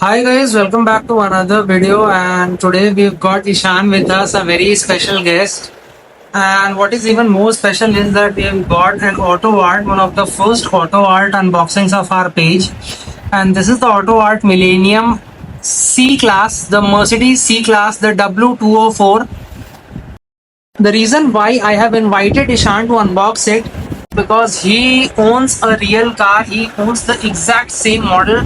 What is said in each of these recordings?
Hi guys, welcome back to another video, and today we've got Ishan with us, a very special guest. And what is even more special is that we've got an Autoart, one of the first Autoart unboxings of our page. And this is the Autoart Millennium C Class, the Mercedes C Class, the W204. The reason why I have invited Ishan to unbox it because he owns a real car, he owns the exact same model,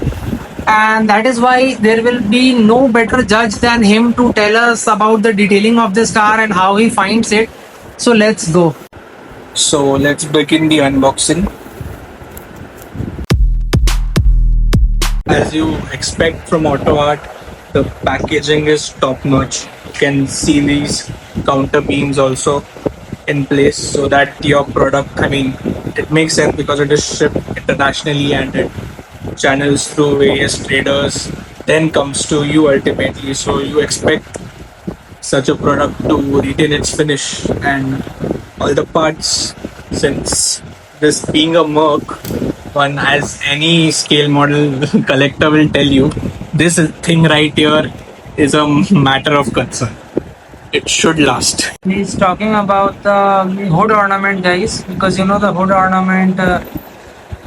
and that is why there will be no better judge than him to tell us about the detailing of this car and how he finds it. So let's go. So let's begin the unboxing. As you expect from Autoart, the packaging is top notch. You can see these counter beams also in place so that your product, it makes sense because it is shipped internationally and it channels through various traders, then comes to you ultimately. So you expect such a product to retain its finish and all the parts, since this being a Merc, one as any scale model collector will tell you, this thing right here is a matter of concern. It should last. He's talking about the hood ornament, guys, because you know the hood ornament,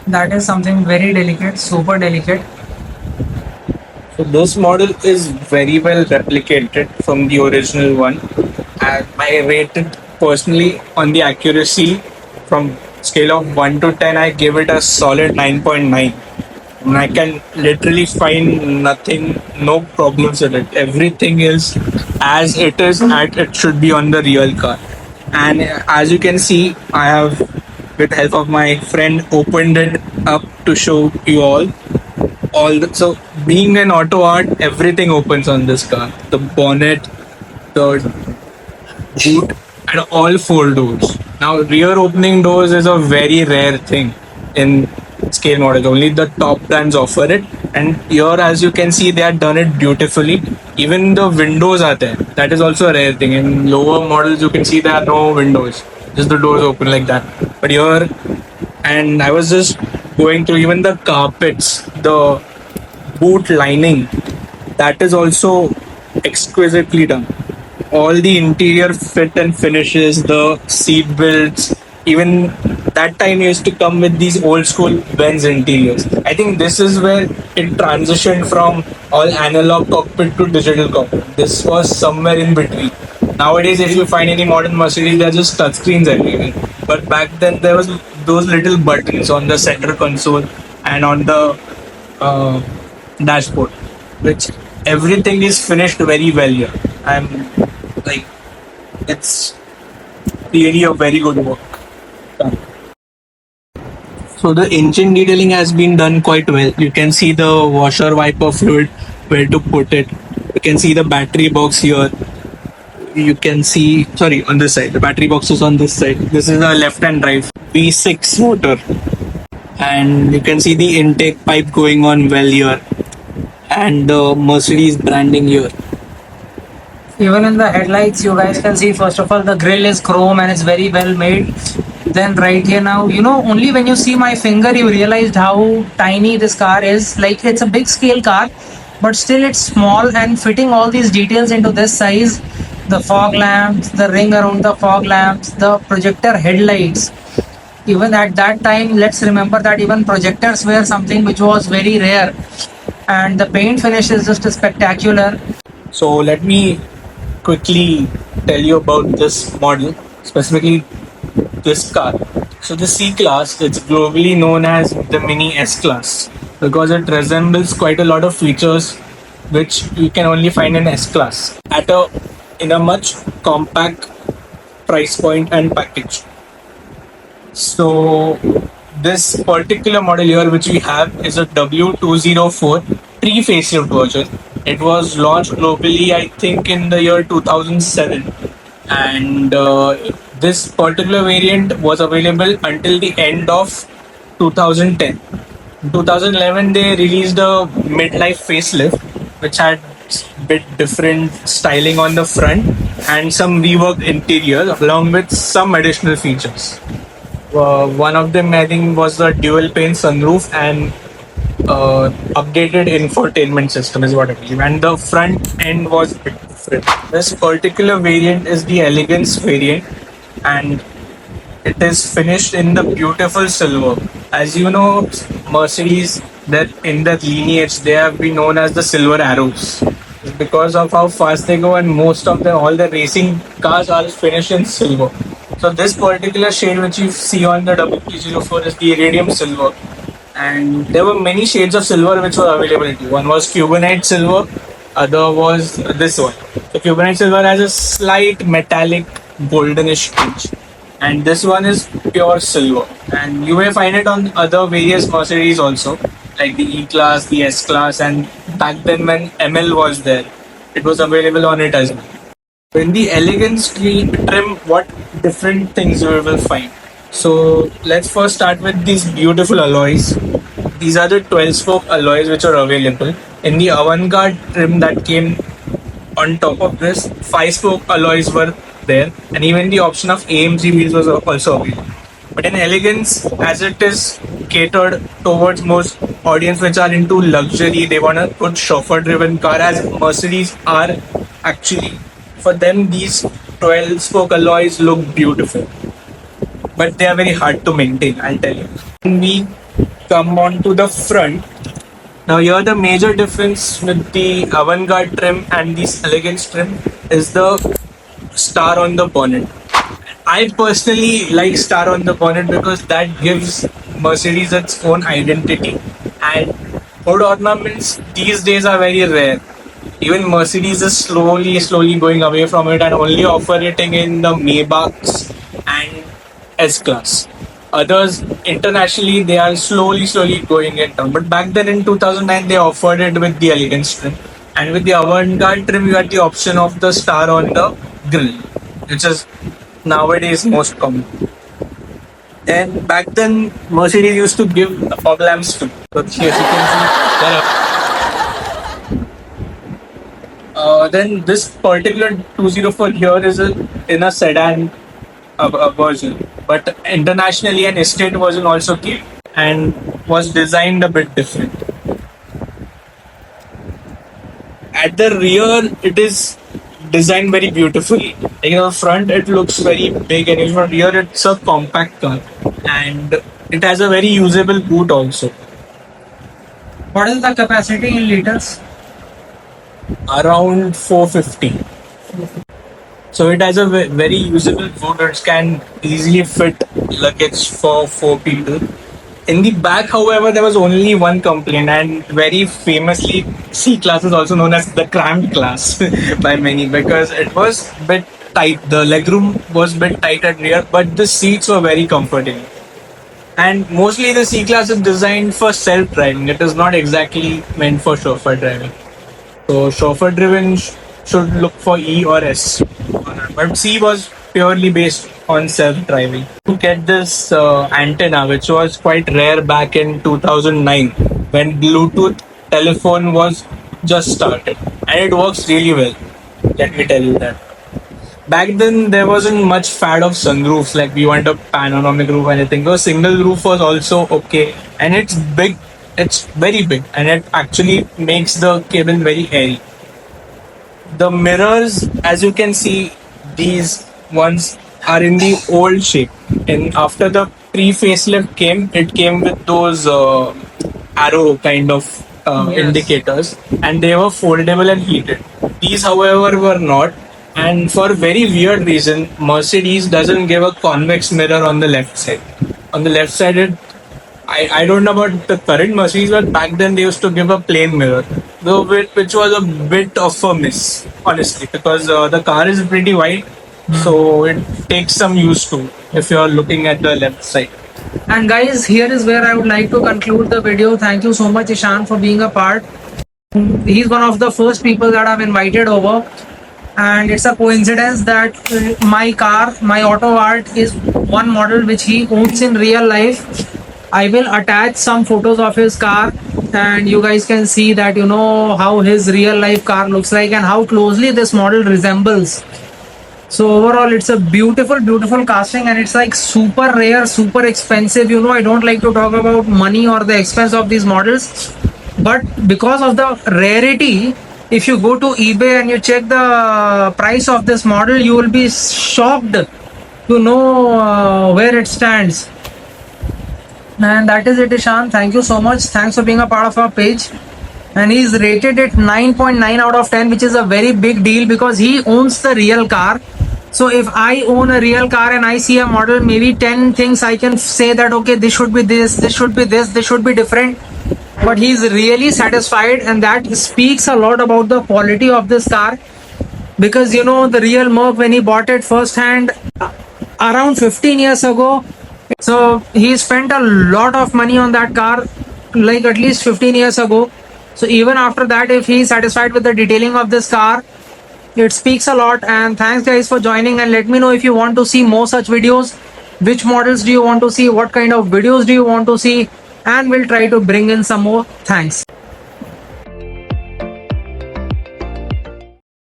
that is something very delicate, super delicate. So this model is very well replicated from the original one, and I rated personally on the accuracy from scale of 1 to 10. I give it a solid 9.9. And I can literally find nothing, no problems with it. Everything is as it is, and it should be on the real car. And as you can see, I have, with help of my friend, opened it up to show you so being an Autoart, everything opens on this car. The bonnet, the boot, and all four doors. Now rear opening doors is a very rare thing in scale models. Only the top brands offer it. And here, as you can see, they have done it beautifully. Even the windows are there. That is also a rare thing. In lower models, you can see there are no windows. Just the doors open like that. But here, and I was just going through even the carpets, the boot lining, that is also exquisitely done. All the interior fit and finishes, the seat belts, even that time used to come with these old school Benz interiors. I think this is where it transitioned from all analog cockpit to digital cockpit. This was somewhere in between. Nowadays, if you find any modern Mercedes, they're just touchscreens everywhere. But back then, there was those little buttons on the center console and on the uh, dashboard, which everything is finished very well here. I'm like, it's really a very good work. So the engine detailing has been done quite well. You can see the washer wiper fluid, where to put it. You can see the battery box here. You can see, sorry, on this side. The battery box is on this side. This is a left-hand drive V6 motor. And you can see the intake pipe going on well here. And the Mercedes branding here. Even in the headlights, you guys can see, first of all, the grill is chrome and it's very well made. Then right here now, only when you see my finger, you realized how tiny this car is. Like, it's a big scale car, but still it's small, and fitting all these details into this size, the fog lamps, the ring around the fog lamps, the projector headlights. Even at that time, let's remember that even projectors were something which was very rare, and the paint finish is just spectacular. So let me quickly tell you about this model, specifically this car. So the C class, it's globally known as the mini S class because it resembles quite a lot of features which you can only find in S class in a much compact price point and package. So this particular model here which we have is a W204 pre-facelift version. It was launched globally, I think, in the year 2007, and this particular variant was available until the end of 2010. In 2011, they released a midlife facelift, which had bit different styling on the front and some reworked interior, along with some additional features. One of them, I think, was the dual pane sunroof, and updated infotainment system is what I believe, and the front end was a bit different. This particular variant is the elegance variant, and it is finished in the beautiful silver. As you know, Mercedes, that in that lineage, they have been known as the silver arrows. It's because of how fast they go, and most of the all the racing cars are finished in silver. So this particular shade which you see on the W204 is the iridium silver, and there were many shades of silver which were available. One was Cubanite silver, other was this one. So Cubanite silver has a slight metallic goldenish tinge, and this one is pure silver. And you may find it on other various Mercedes also, like the E class, the S class, and back then when ML was there, it was available on it as well. In the elegance trim, what different things we will find. So let's first start with these beautiful alloys. These are the 12 spoke alloys which are available. In the avant-garde trim that came on top of this, 5 spoke alloys were there, and even the option of AMG wheels was also available. But in elegance, as it is catered towards most audience which are into luxury, they want a good chauffeur-driven car, as Mercedes are actually. For them, these 12 spoke alloys look beautiful, but they are very hard to maintain, I'll tell you. When we come on to the front, now here the major difference with the avant-garde trim and this elegance trim is the star on the bonnet. I personally like star on the bonnet because that gives Mercedes its own identity, and hood ornaments these days are very rare. Even Mercedes is slowly going away from it and only operating in the Maybachs and S class. Others internationally they are slowly going it down. But back then in 2009 they offered it with the elegance trim, and with the avant-garde trim you had the option of the star on the grill, which is nowadays most common. And back then Mercedes used to give fog lamps too. So here you can see there are then this particular 204 here is in a sedan version, but internationally an estate version also came and was designed a bit different. At the rear, it is designed very beautifully. Like in the front, it looks very big, and in the rear, it's a compact car, and it has a very usable boot also. What is the capacity in liters? Around 450. So it has a very usable boot. It can easily fit luggage for 4 people. In the back, however, there was only one complaint, and very famously, C class is also known as the cramped class by many because it was a bit tight. The legroom was a bit tight at rear, but the seats were very comfortable. And mostly the C class is designed for self-driving. It is not exactly meant for chauffeur driving. So chauffeur-driven should look for E or S, but C was purely based on self-driving. To get this antenna, which was quite rare back in 2009, when Bluetooth telephone was just started, and it works really well. Let me tell you that. Back then, there wasn't much fad of sunroofs, like we want a panoramic roof or anything. So single roof was also okay, and it's big. It's very big, and it actually makes the cabin very airy. The mirrors, as you can see, these ones are in the old shape. And after the pre-facelift came, it came with those arrow kind of Yes. indicators, and they were foldable and heated. These, however, were not. And for very weird reason, Mercedes doesn't give a convex mirror on the left side. On the left side, I don't know about the current Mercedes, but back then they used to give a plain mirror, though which was a bit of a miss, honestly, because the car is pretty wide, so it takes some use to if you're looking at the left side. And guys, here is where I would like to conclude the video. Thank you so much, Ishan, for being a part. He's one of the first people that I've invited over, and it's a coincidence that my car, my Autoart, is one model which he owns in real life. I will attach some photos of his car, and you guys can see that how his real life car looks like and how closely this model resembles. So overall, it's a beautiful, beautiful casting, and it's like super rare, super expensive. You know, I don't like to talk about money or the expense of these models, but because of the rarity, if you go to eBay and you check the price of this model, you will be shocked to know where it stands. And that is it, Ishan. Thank you so much. Thanks for being a part of our page. And he's rated it 9.9 out of 10, which is a very big deal because he owns the real car. So if I own a real car and I see a model, maybe 10 things I can say that, okay, this should be this should be this should be different. But he's really satisfied, and that speaks a lot about the quality of this car. Because you know, the real Merc, when he bought it first hand around 15 years ago, so he spent a lot of money on that car, like at least 15 years ago. So even after that, if he's satisfied with the detailing of this car, it speaks a lot. And thanks guys for joining, and let me know if you want to see more such videos. Which models do you want to see? What kind of videos do you want to see? And we'll try to bring in some more. Thanks.